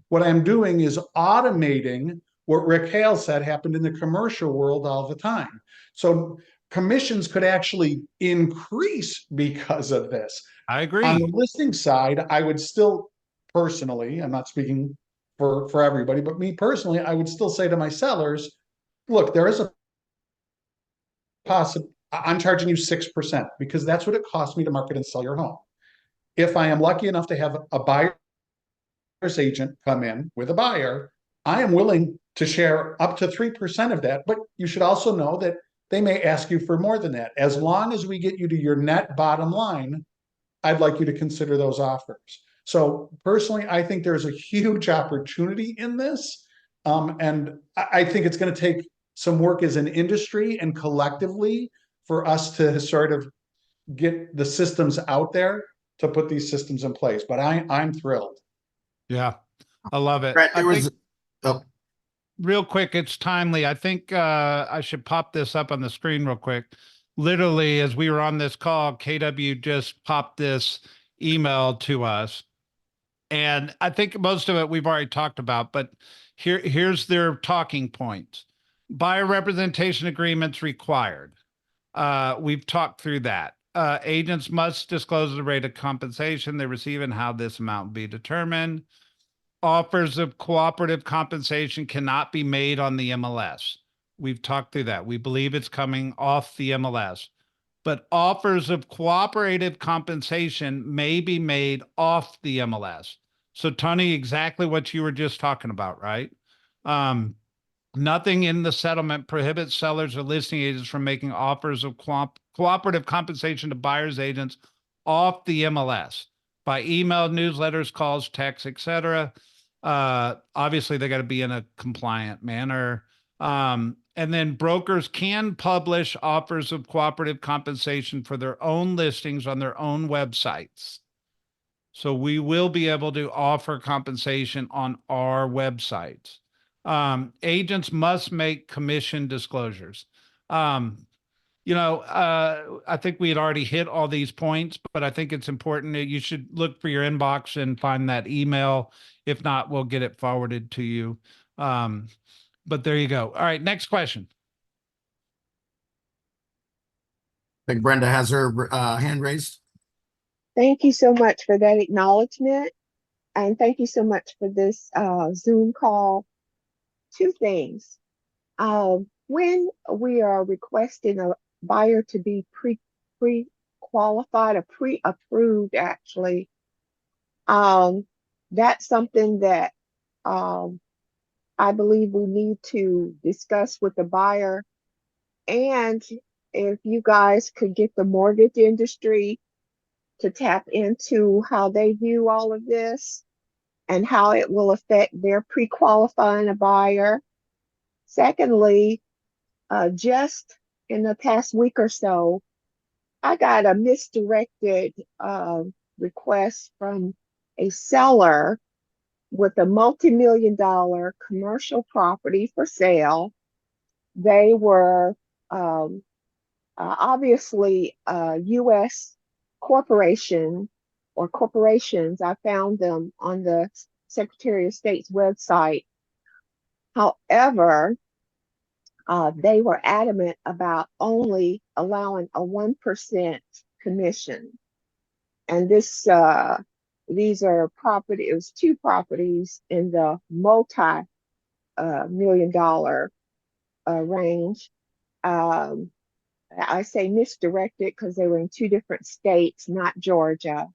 What I'm doing is automating what Rick Hale said happened in the commercial world all the time. So commissions could actually increase because of this. I On the agree. listing side, I would still personally, I'm not speaking for everybody, but me personally, I would still say to my sellers, look, there is a possible, I'm charging you 6% because that's what it costs me to market and sell your home. If I am lucky enough to have a buyer's agent come in with a buyer, I am willing to share up to 3% of that. But you should also know that they may ask you for more than that. As long as we get you to your net bottom line, I'd like you to consider those offers. So personally, I think there's a huge opportunity in this. And I think it's going to take some work as an industry and collectively for us to sort of get the systems out there to put these systems in place. But I'm thrilled. Yeah, I love it. Brett, I there was, think oh, real quick, it's timely. I think I should pop this up on the screen real quick. Literally, as we were on this call, KW just popped this email to us. And I think most of it we've already talked about, but here's their talking points. Buyer representation agreements required. We've talked through that. Agents must disclose the rate of compensation they receive and how this amount will be determined. Offers of cooperative compensation cannot be made on the MLS. We've talked through that. We believe it's coming off the MLS. But offers of cooperative compensation may be made off the MLS. So, Tony, exactly what you were just talking about, right? Nothing in the settlement prohibits sellers or listing agents from making offers of cooperative compensation to buyers agents off the MLS by email, newsletters, calls, texts, etc. Obviously, they got to be in a compliant manner. And then brokers can publish offers of cooperative compensation for their own listings on their own websites. So we will be able to offer compensation on our websites. Agents must make commission disclosures. I think we had already hit all these points, but I think it's important that you should look for your inbox and find that email. If not, we'll get it forwarded to you. But there you go. All right, next question. I think Brenda has her hand raised. Thank you so much for that acknowledgement. And thank you so much for this Zoom call. Two things. When we are requesting a buyer to be pre-qualified or pre-approved, actually, that's something that I believe we need to discuss with the buyer. And if you guys could get the mortgage industry to tap into how they view all of this and how it will affect their pre-qualifying a buyer. Secondly, just in the past week or so, I got a misdirected request from a seller with a multi-million-dollar commercial property for sale. They were obviously a U.S. corporation or corporations. I found them on the Secretary of State's website. However, they were adamant about only allowing a 1% commission. And these are property, it was two properties in the multi-million-dollar range. I say misdirected because they were in two different states, not Georgia.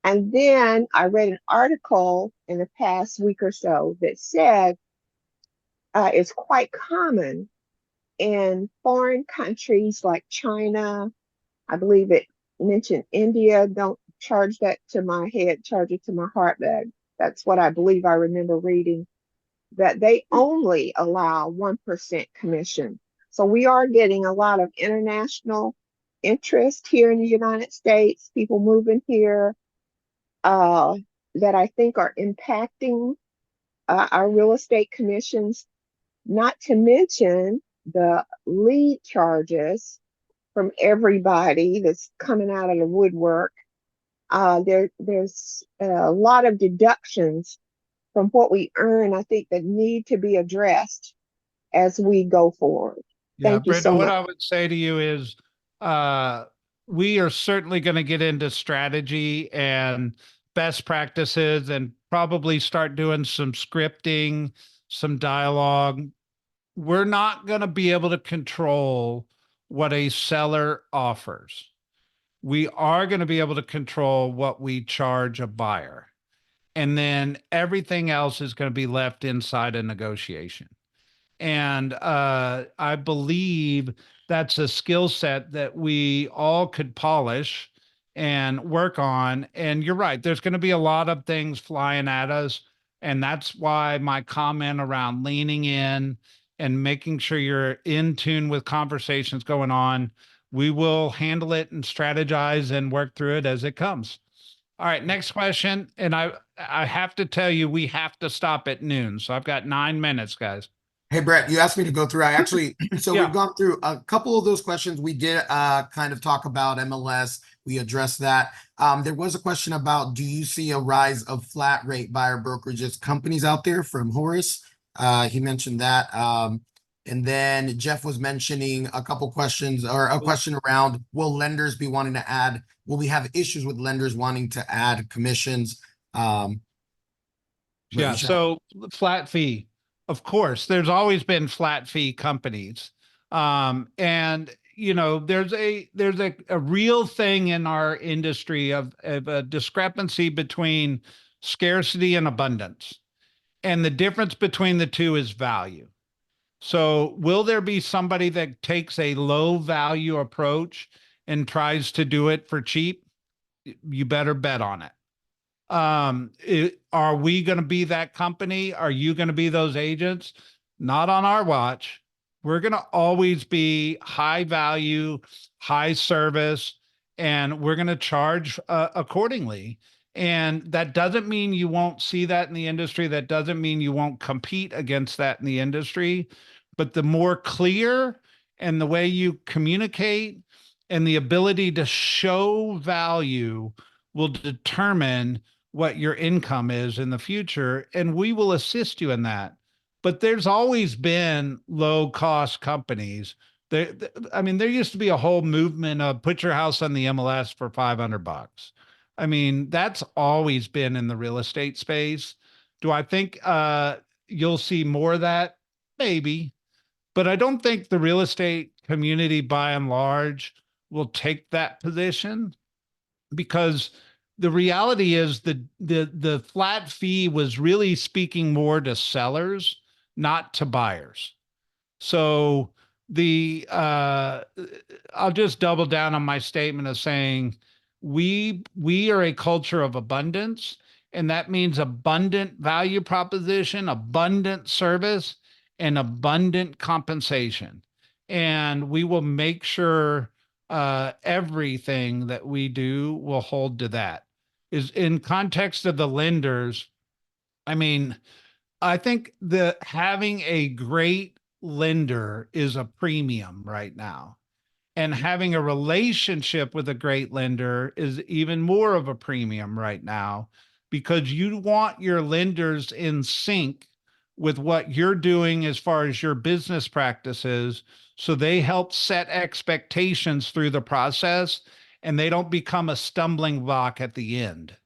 And then I read an article in the past week or so that said it's quite common in foreign countries like China, I believe it mentioned India, don't charge that to my head, charge it to my heart. That's what I believe I remember reading, that they only allow 1% commission. So we are getting a lot of international interest here in the United States, people moving here uh, that I think are impacting our real estate commissions, not to mention the lead charges from everybody that's coming out of the woodwork. There's a lot of deductions from what we earn, I think, that need to be addressed as we go forward. Yeah, Thank you Brenda, so what much. I would say to you is uh we are certainly going to get into strategy and best practices and probably start doing some scripting, some dialogue. We're not going to be able to control what a seller offers. We are going to be able to control what we charge a buyer. And then everything else is going to be left inside a negotiation. And I believe that's a skill set that we all could polish and work on. And you're right, there's going to be a lot of things flying at us. And that's why my comment around leaning in and making sure you're in tune with conversations going on. We will handle it and strategize and work through it as it comes. All right, next question. And I have to tell you, we have to stop at noon. So I've got 9 minutes, guys. Hey Brett, you asked me to go through. I actually, so we've Yeah. gone through a couple of those questions. We did kind of talk about MLS. We addressed that. There was a question about, do you see a rise of flat rate buyer brokerages companies out there from Horace? He mentioned that. And then Jeff was mentioning a couple questions or a question around, will lenders be wanting to add, will we have issues with lenders wanting to add commissions? Yeah. Jeff. So flat fee, of course, there's always been flat fee companies. And there's a real thing in our industry of a discrepancy between scarcity and abundance. And the difference between the two is value. So will there be somebody that takes a low value approach and tries to do it for cheap? You better bet on it. Are we going to be that company? Are you going to be those agents? Not on our watch. We're going to always be high value, high service, and we're going to charge accordingly. And that doesn't mean you won't see that in the industry. That doesn't mean you won't compete against that in the industry. But the more clear and the way you communicate and the ability to show value will determine what your income is in the future, and we will assist you in that. But there's always been low cost companies. I mean, there used to be a whole movement of put your house on the MLS for $500. I mean, that's always been in the real estate space. Do I think you'll see more of that? Maybe, but I don't think the real estate community by and large will take that position, because the reality is the flat fee was really speaking more to sellers, not to buyers. So the I'll just double down on my statement of saying we are a culture of abundance, and that means abundant value proposition, abundant service, and abundant compensation. And we will make sure everything that we do will hold to that. Is in context of the lenders, I mean, I think the having a great lender is a premium right now. And having a relationship with a great lender is even more of a premium right now, because you want your lenders in sync with what you're doing as far as your business practices. So they help set expectations through the process and they don't become a stumbling block at the end.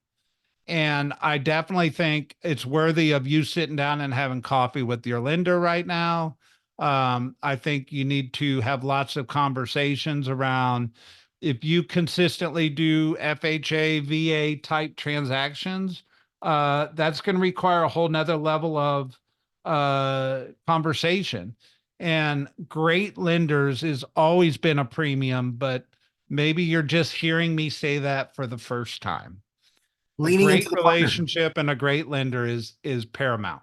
And I definitely think it's worthy of you sitting down and having coffee with your lender right now. I think you need to have lots of conversations around, if you consistently do FHA, VA type transactions, that's going to require a whole nother level of conversation. and great lenders has always been a premium, but maybe you're just hearing me say that for the first time. A Leaning great into the partner. relationship and a great lender is paramount.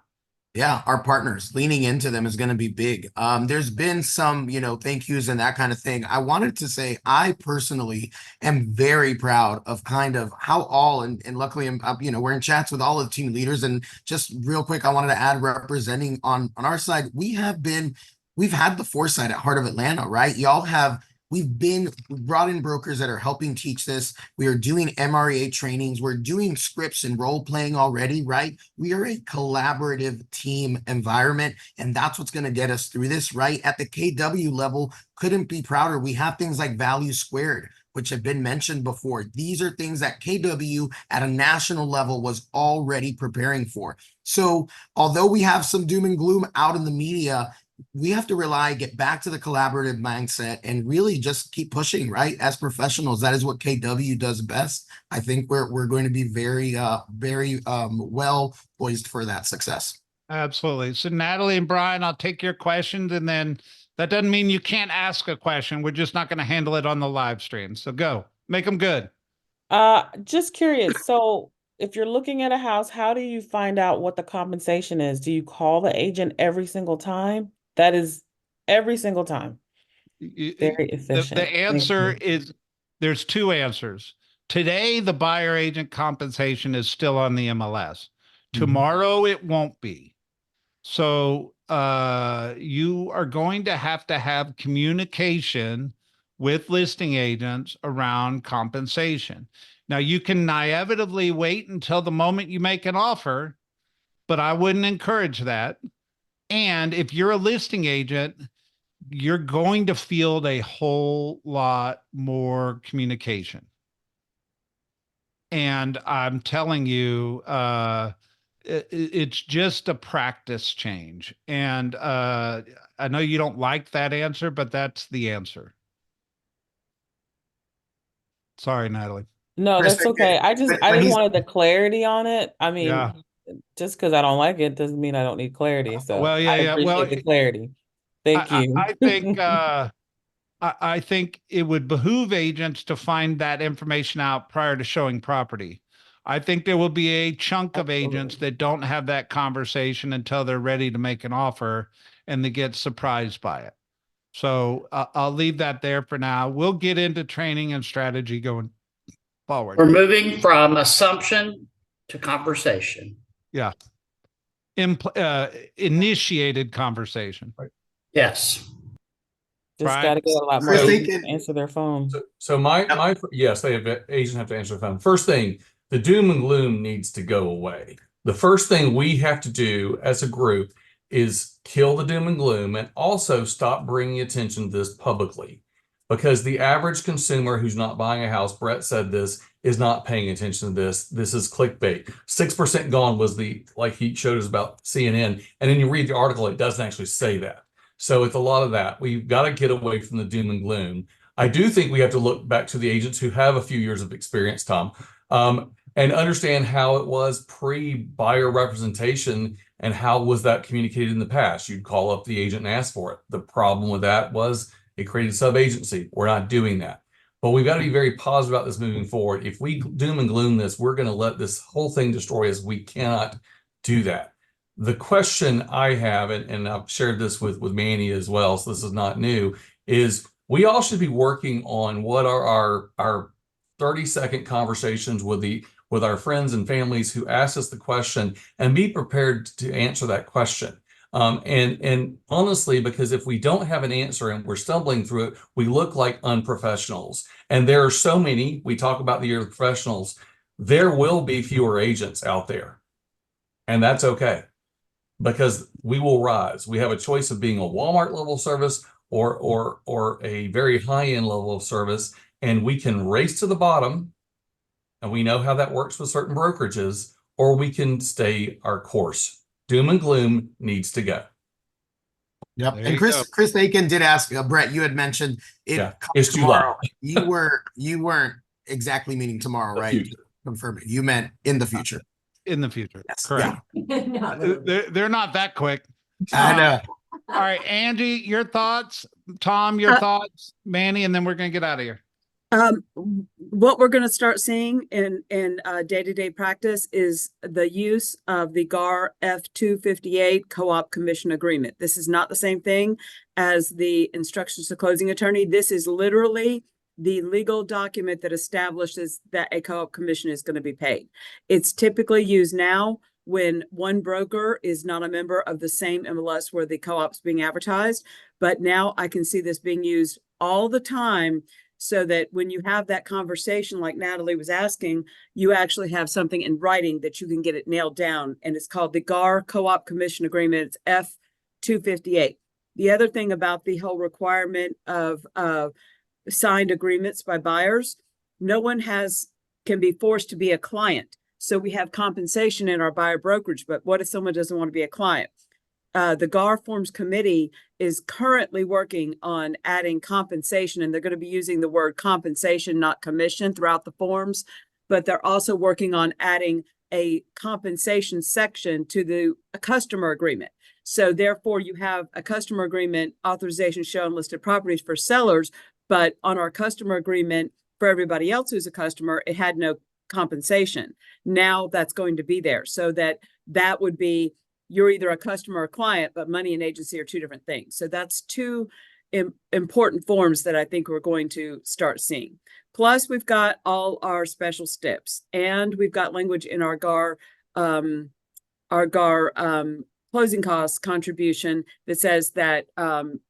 Yeah, our partners leaning into them is going to be big. There's been some, thank yous and that kind of thing. I wanted to say I personally am very proud of kind of how and luckily I'm, we're in chats with all of the team leaders. And just real quick, I wanted to add representing on our side, we've had the foresight at Heart of Atlanta, right? We've brought in brokers that are helping teach this. We are doing MREA trainings. We're doing scripts and role playing already, right? We are a collaborative team environment, and that's what's going to get us through this, right? At the KW level, couldn't be prouder. We have things like value squared, which have been mentioned before. These are things that KW at a national level was already preparing for. So although we have some doom and gloom out in the media, we have to get back to the collaborative mindset and really just keep pushing, right? As professionals, that is what KW does best. I think we're going to be very well poised for that success. Absolutely. So Natalie and Brian, I'll take your questions, and then that doesn't mean you can't ask a question. We're just not going to handle it on the live stream. So go, make them good. Just curious. So if you're looking at a house, how do you find out what the compensation is? Do you call the agent every single time? That is every single time. Very efficient. The answer is there's two answers. Today, the buyer agent compensation is still on the MLS. Tomorrow, it won't be. So you are going to have communication with listing agents around compensation. Now, you can naively wait until the moment you make an offer, but I wouldn't encourage that. And if you're a listing agent, you're going to field a whole lot more communication. And I'm telling you, it's just a practice change. And I know you don't like that answer, but that's the answer. Sorry, Natalie. No, that's okay. I just wanted the clarity on it. I mean, Yeah. just because I don't like it doesn't mean I don't need clarity. So Well, yeah, I yeah. appreciate Well, the clarity. Thank you. I think I think it would behoove agents to find that information out prior to showing property. I think there will be a chunk of agents that don't have that conversation until they're ready to make an offer, and they get surprised by it. So I'll leave that there for now. We'll get into training and strategy going forward. We're moving from assumption to conversation. Yeah. Initiated conversation. Yes. Just Brian? got to get a lot more Chris, they agents can- to answer their phone. So yes, agents have to answer the phone. First thing, the doom and gloom needs to go away. The first thing we have to do as a group is kill the doom and gloom, and also stop bringing attention to this publicly, because the average consumer who's not buying a house, Brett said this, is not paying attention to this. This is clickbait. 6% gone was like he showed us about CNN. And then you read the article, it doesn't actually say that. So it's a lot of that. We've got to get away from the doom and gloom. I do think we have to look back to the agents who have a few years of experience, Tom, and understand how it was pre-buyer representation and how was that communicated in the past. You'd call up the agent and ask for it. The problem with that was it created sub-agency. We're not doing that. But we've got to be very positive about this moving forward. If we doom and gloom this, we're going to let this whole thing destroy us. We cannot do that. The question I have, and I've shared this with Manny as well, so this is not new, is we all should be working on what are our 30-second conversations with our friends and families who ask us the question, and be prepared to answer that question. And honestly, because if we don't have an answer and we're stumbling through it, we look like unprofessionals. And there are so many, we talk about the year of professionals, there will be fewer agents out there. And that's okay, because we will rise. We have a choice of being a Walmart level service or a very high-end level of service, and we can race to the bottom, and we know how that works with certain brokerages, or we can stay our course. Doom and gloom needs to go. Yep. There And you Chris Aiken did ask, Brett, you had mentioned it. Yeah, comes it's tomorrow. July. You weren't exactly meaning tomorrow, The right? future. Confirm it. You meant in the future. In the future. Yes. Correct. Yeah. They're not that quick. I know. All right, Angie, your thoughts. Tom, your thoughts. Manny, and then we're going to get out of here. What we're going to start seeing in day-to-day practice is the use of the GAR F-258 co-op commission agreement. This is not the same thing as the instructions to closing attorney. This is literally the legal document that establishes that a co-op commission is going to be paid. It's typically used now when one broker is not a member of the same MLS where the co-op's being advertised. But now I can see this being used all the time, so that when you have that conversation, like Natalie was asking, you actually have something in writing that you can get it nailed down. And it's called the GAR Co-op Commission Agreement. It's F-258. The other thing about the whole requirement of signed agreements by buyers, no one can be forced to be a client. So we have compensation in our buyer brokerage, but what if someone doesn't want to be a client? The GAR Forms Committee is currently working on adding compensation, and they're going to be using the word compensation, not commission, throughout the forms. But they're also working on adding a compensation section to the customer agreement. So therefore, you have a customer agreement authorization show on listed properties for sellers, but on our customer agreement for everybody else who's a customer, it had no compensation. Now that's going to be there, so that would be, you're either a customer or client, but money and agency are two different things. So that's two important forms that I think we're going to start seeing. Plus, we've got all our special steps, and we've got language in our GAR closing costs contribution that says that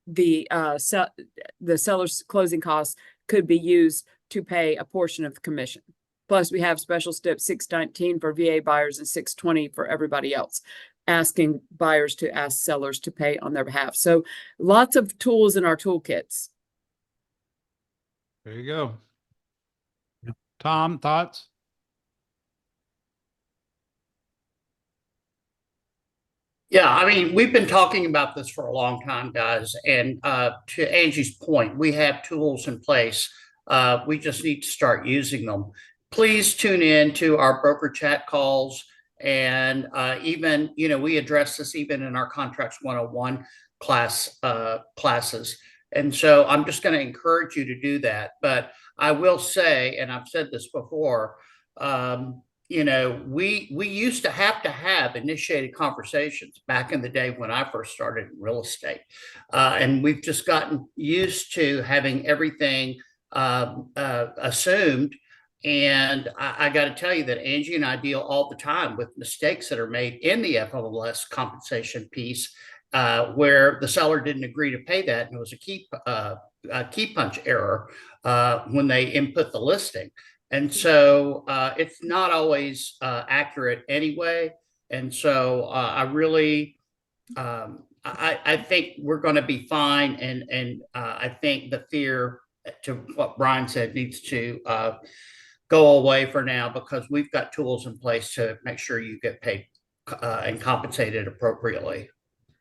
the seller's closing costs could be used to pay a portion of the commission. Plus, we have special step 619 for VA buyers and 620 for everybody else, asking buyers to ask sellers to pay on their behalf. So lots of tools in our toolkits. There you go. Tom, thoughts? Yeah, I mean, we've been talking about this for a long time, guys. And to Angie's point, we have tools in place. We just need to start using them. Please tune in to our broker chat calls. And even, we address this even in our Contracts 101 classes. And so I'm just going to encourage you to do that. But I will say, and I've said this before, we used to have initiated conversations back in the day when I first started in real estate. And we've just gotten used to having everything assumed. And I got to tell you that Angie and I deal all the time with mistakes that are made in the FMLS compensation piece, where the seller didn't agree to pay that, and it was a key punch error when they input the listing. And so it's not always accurate anyway. And so I really, I think we're going to be fine. And I think the fear, to what Brian said, needs to go away for now, because we've got tools in place to make sure you get paid and compensated appropriately.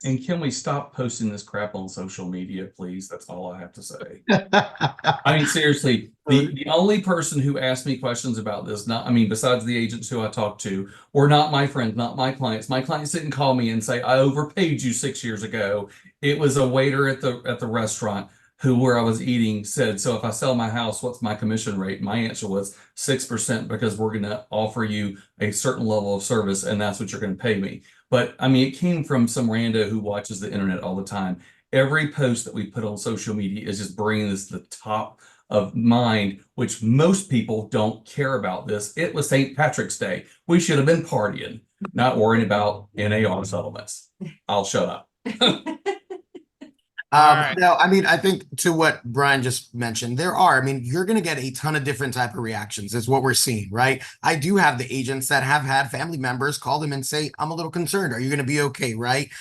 And can we stop posting this crap on social media, please? That's all I have to say. I mean, seriously, the only person who asked me questions about this, besides the agents who I talked to, were not my friends, not my clients. My clients didn't call me and say, I overpaid you 6 years ago. It was a waiter at the restaurant where I was eating said, so if I sell my house, what's my commission rate? My answer was 6%, because we're going to offer you a certain level of service, and that's what you're going to pay me. But it came from some rando who watches the internet all the time. Every post that we put on social media is just bringing this to the top of mind, which most people don't care about this. It was St. Patrick's Day. We should have been partying, not worrying about NAR settlements. I'll shut up. Right. No, I think to what Brian just mentioned, you're going to get a ton of different type of reactions is what we're seeing, right? I do have the agents that have had family members call them and say, I'm a little concerned. Are you going to be okay? Right.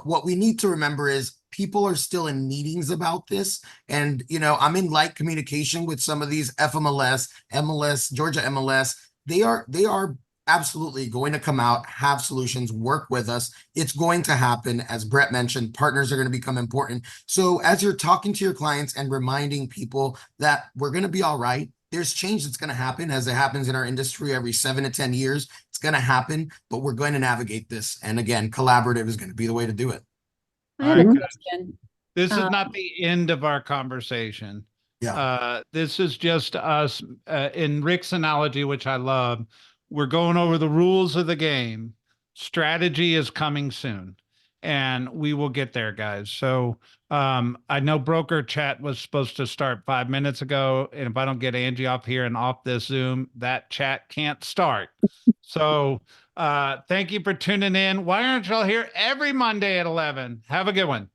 What we need to remember is people are still in meetings about this. And, I'm in light communication with some of these FMLS, MLS, Georgia MLS. They are absolutely going to come out, have solutions, work with us. It's going to happen. As Brett mentioned, partners are going to become important. So as you're talking to your clients and reminding people that we're going to be all right, there's change that's going to happen, as it happens in our industry every 7 to 10 years. It's going to happen, but we're going to navigate this. And again, collaborative is going to be the way to do it. I had a All right, question. this is Uh, not the end of our conversation. Yeah. This is just us, in Rick's analogy, which I love. We're going over the rules of the game. Strategy is coming soon, and we will get there, guys. So, I know broker chat was supposed to start 5 minutes ago, and if I don't get Angie off here and off this Zoom, that chat can't start. So, thank you for tuning in. Why aren't y'all here every Monday at 11? Have a good one.